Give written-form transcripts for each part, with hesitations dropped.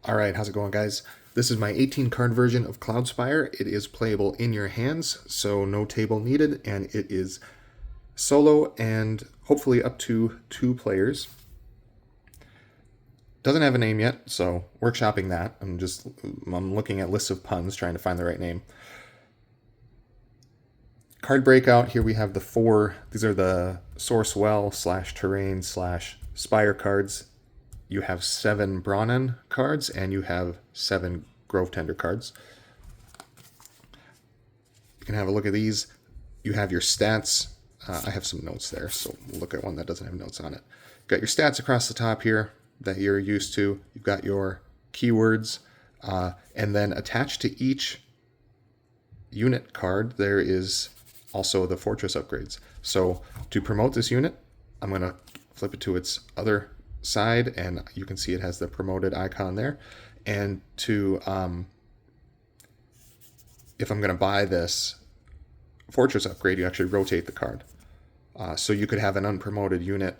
All right, how's it going, guys? This is my 18 card version of Cloudspire. It is playable in your hands, so no table needed, and it is solo and hopefully up to 2 players. Doesn't have a name yet, so workshopping that. I'm looking at lists of puns, trying to find the right name. Card breakout, here we have the 4. These are the Source Well / Terrain / Spire cards. You have 7 Brahmin cards, and you have 7 Grove Tender cards. You can have a look at these. You have your stats. I have some notes there, so we'll look at one that doesn't have notes on it. You've got your stats across the top here that you're used to. You've got your keywords, and then attached to each unit card, there is also the fortress upgrades. So to promote this unit, I'm going to flip it to its other side, and you can see it has the promoted icon there. And to if I'm going to buy this fortress upgrade, you actually rotate the card. So you could have an unpromoted unit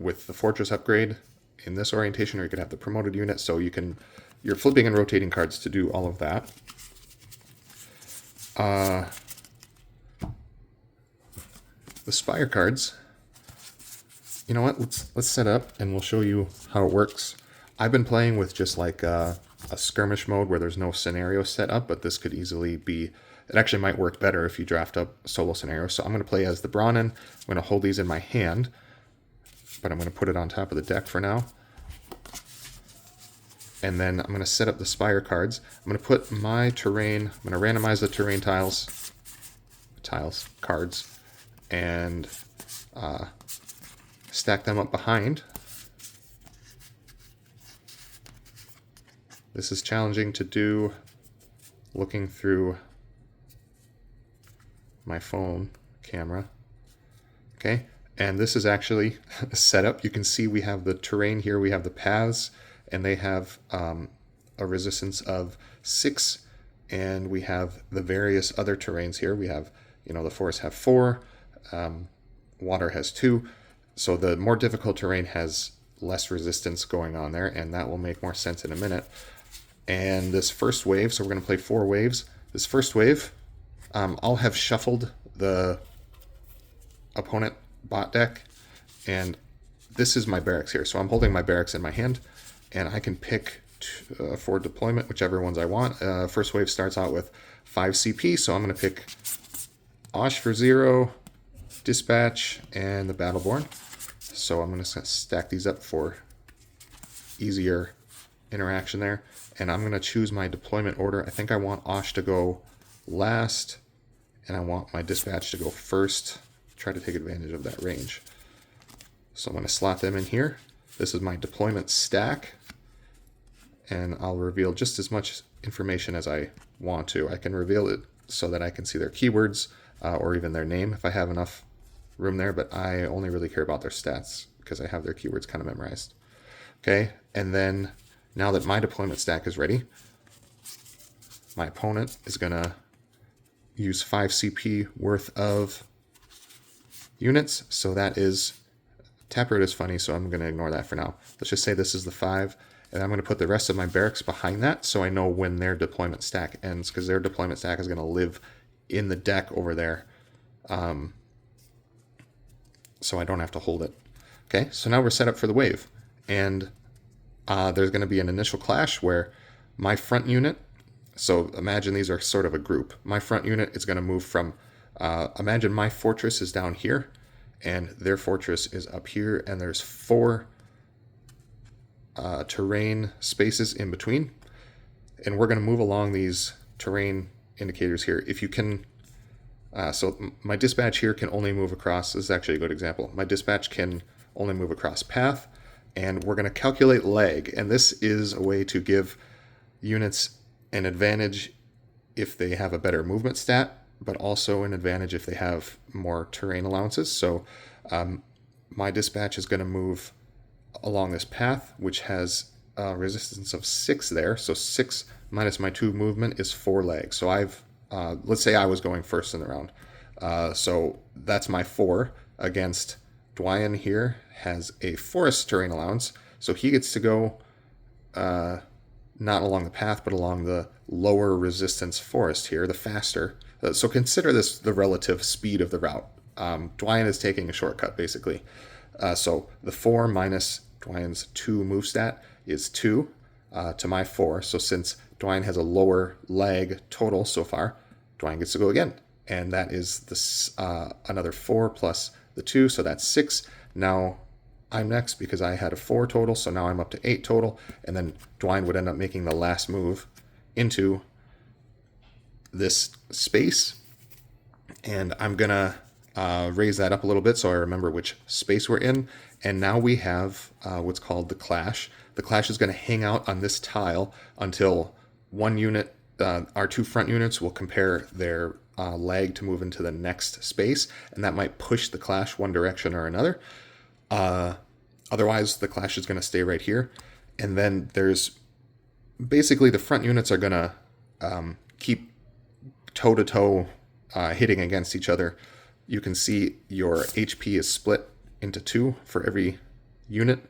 with the fortress upgrade in this orientation, or you could have the promoted unit. So you're flipping and rotating cards to do all of that. The Spire cards, you know what, let's set up and we'll show you how it works. I've been playing with just like a skirmish mode where there's no scenario set up, but this could easily be, it actually might work better if you draft up solo scenarios. So I'm going to play as the Brahmin. I'm going to hold these in my hand, but I'm going to put it on top of the deck for now. And then I'm going to set up the Spire cards. I'm going to put my terrain, I'm going to randomize the terrain cards, and stack them up behind. This is challenging to do looking through my phone camera. Okay, and this is actually a setup. You can see we have the terrain here, we have the paths, and they have a resistance of 6, and we have the various other terrains here. We have, the forests have 4, water has 2, so the more difficult terrain has less resistance going on there, and that will make more sense in a minute. And this first wave, so we're going to play 4 waves. This first wave, I'll have shuffled the opponent bot deck, and this is my barracks here. So I'm holding my barracks in my hand, and I can pick for deployment whichever ones I want. First wave starts out with 5 CP, so I'm going to pick Osh for 0, Dispatch, and the Battleborn. So I'm going to stack these up for easier interaction there. And I'm going to choose my deployment order. I think I want Osh to go last, and I want my Dispatch to go first. Try to take advantage of that range. So I'm going to slot them in here. This is my deployment stack, and I'll reveal just as much information as I want to. I can reveal it so that I can see their keywords or even their name if I have enough room there, but I only really care about their stats because I have their keywords kind of memorized. Okay, and then now that my deployment stack is ready, my opponent is going to use 5 CP worth of units. So that is, Taproot is funny, so I'm going to ignore that for now. Let's just say this is the 5, and I'm going to put the rest of my barracks behind that so I know when their deployment stack ends, because their deployment stack is going to live in the deck over there. So I don't have to hold it. Okay, so now we're set up for the wave. And there's going to be an initial clash where my front unit, so imagine these are sort of a group. My front unit is going to move from, imagine my fortress is down here, and their fortress is up here, and there's 4 terrain spaces in between. And we're going to move along these terrain indicators here. If you can, so my Dispatch here can only move across, this is actually a good example. My Dispatch can only move across path, and we're going to calculate lag. And this is a way to give units an advantage if they have a better movement stat, but also an advantage if they have more terrain allowances. So my Dispatch is going to move along this path, which has a resistance of 6 there. So 6 minus my 2 movement is 4 lag. So I've, let's say I was going first in the round. So that's my 4 against Dwyan here has a forest terrain allowance. So he gets to go not along the path, but along the lower resistance forest here, the faster. So consider this the relative speed of the route. Dwayne is taking a shortcut, basically. So the 4 minus Dwayne's 2 move stat is 2 to my 4. So since Dwayne has a lower lag total so far, Dwayne gets to go again. And that is this another 4 plus the 2, so that's 6. Now I'm next because I had a 4 total, so now I'm up to 8 total. And then Dwayne would end up making the last move into this space. And I'm going to raise that up a little bit so I remember which space we're in. And now we have what's called the clash. The clash is going to hang out on this tile until one unit, our two front units will compare their lag to move into the next space, and that might push the clash one direction or another. Otherwise, the clash is going to stay right here. And then there's basically the front units are going to keep toe-to-toe hitting against each other. You can see your HP is split into 2 for every unit.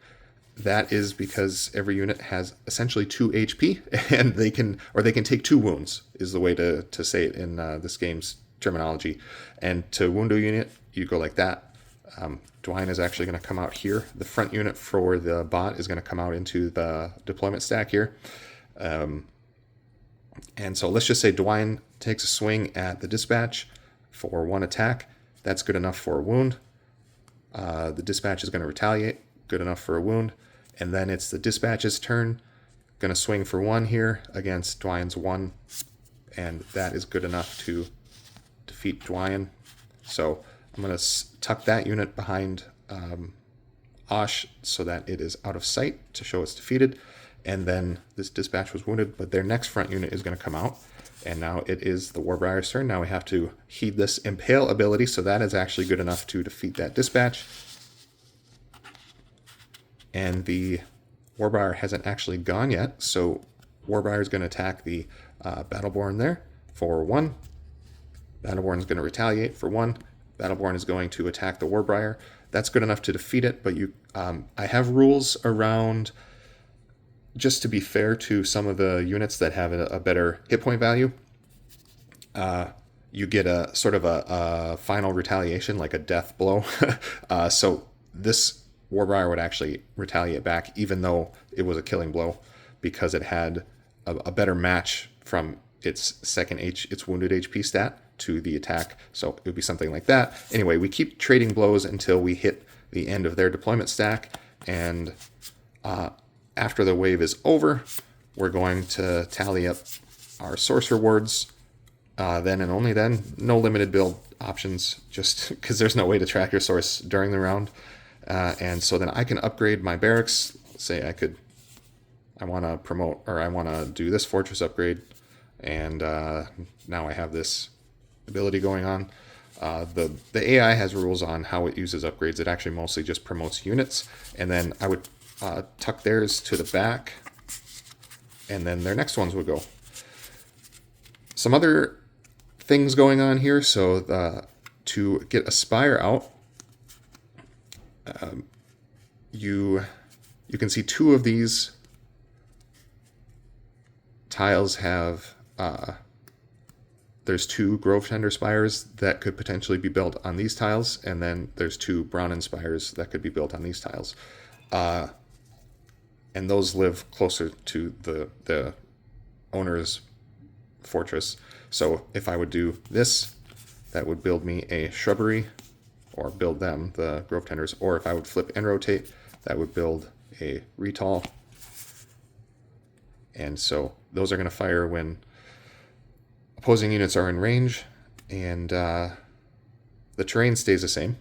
That is because every unit has essentially 2 HP, and they can take 2 wounds, is the way to say it in this game's terminology. And to wound a unit, you go like that. Dwayne is actually going to come out here. The front unit for the bot is going to come out into the deployment stack here. And so let's just say Dwayne takes a swing at the dispatch for 1 attack. That's good enough for a wound. The dispatch is going to retaliate, good enough for a wound. And then it's the dispatch's turn, going to swing for 1 here against Dwayne's 1, and that is good enough to defeat Dwayne. So I'm going to tuck that unit behind Osh so that it is out of sight to show it's defeated. And then this dispatch was wounded, but their next front unit is going to come out. And now it is the Warbriar's turn. Now we have to heed this Impale ability, so that is actually good enough to defeat that dispatch. And the Warbriar hasn't actually gone yet, so Warbriar is going to attack the Battleborn there for 1. Battleborn is going to retaliate for 1. Battleborn is going to attack the Warbriar. That's good enough to defeat it, but I have rules around, just to be fair to some of the units that have a better hit point value. You get a sort of a final retaliation, like a death blow. So this Warbriar would actually retaliate back, even though it was a killing blow, because it had a better match from its its wounded HP stat to the attack. So it would be something like that. Anyway, we keep trading blows until we hit the end of their deployment stack, and after the wave is over, we're going to tally up our source rewards. Then and only then, no limited build options, just because there's no way to track your source during the round. And so then I can upgrade my barracks. Say I want to promote, or I want to do this fortress upgrade, and now I have this ability going on. The AI has rules on how it uses upgrades. It actually mostly just promotes units, and then I would tuck theirs to the back, and then their next ones would go. Some other things going on here. So to get a spire out, you can see 2 of these tiles have there's 2 Grove Tender spires that could potentially be built on these tiles, and then there's 2 Brownin spires that could be built on these tiles, and those live closer to the owner's fortress. So if I would do this, that would build me a shrubbery, or build them, the Grove Tenders, or if I would flip and rotate, that would build a retall. And so those are going to fire when opposing units are in range, and the terrain stays the same.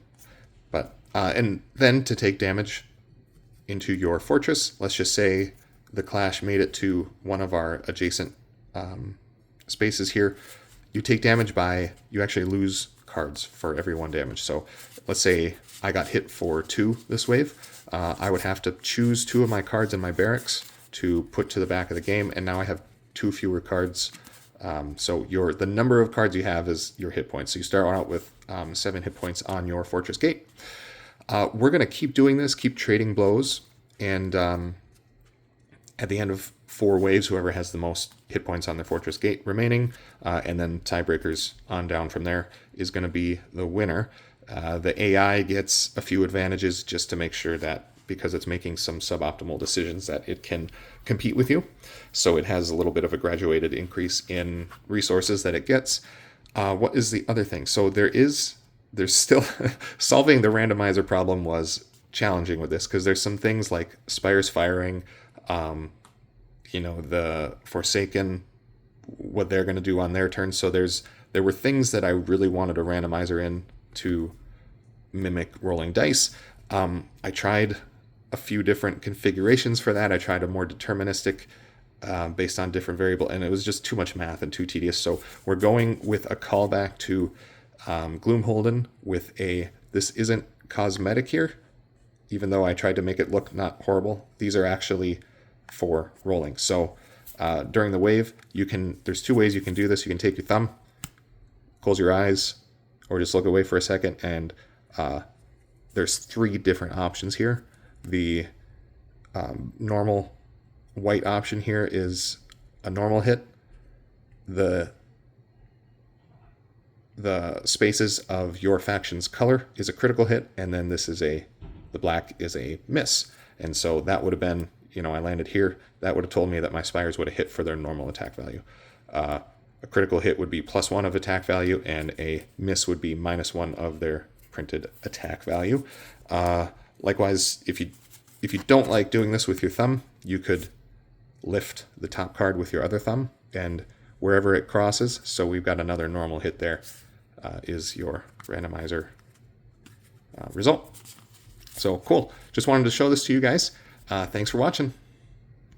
But and then to take damage into your fortress, let's just say the clash made it to one of our adjacent spaces here. You take damage you actually lose cards for every 1 damage. So let's say I got hit for 2 this wave. I would have to choose 2 of my cards in my barracks to put to the back of the game, and now I have 2 fewer cards. So the number of cards you have is your hit points. So you start out with 7 hit points on your fortress gate. We're going to keep doing this, keep trading blows, and At the end of 4 waves, whoever has the most hit points on their Fortress Gate remaining, and then tiebreakers on down from there, is going to be the winner. The AI gets a few advantages just to make sure that, because it's making some suboptimal decisions, that it can compete with you. So it has a little bit of a graduated increase in resources that it gets. What is the other thing? So there's still solving the randomizer problem was challenging with this, because there's some things like Spire's firing, the Forsaken, what they're going to do on their turn. So there were things that I really wanted a randomizer in to mimic rolling dice. I tried a few different configurations for that. I tried a more deterministic based on different variable, and it was just too much math and too tedious. So we're going with a callback to Gloomholden with this isn't cosmetic here, even though I tried to make it look not horrible. These are actually for rolling. So during the wave, there's 2 ways you can do this. You can take your thumb, close your eyes, or just look away for a second, and there's 3 different options here. The normal white option here is a normal hit. The spaces of your faction's color is a critical hit, and then the black is a miss. And so that would have been, I landed here, that would have told me that my Spires would have hit for their normal attack value. A critical hit would be +1 of attack value, and a miss would be -1 of their printed attack value. Likewise, if you don't like doing this with your thumb, you could lift the top card with your other thumb, and wherever it crosses, so we've got another normal hit there, is your randomizer result. So cool. Just wanted to show this to you guys. Thanks for watching.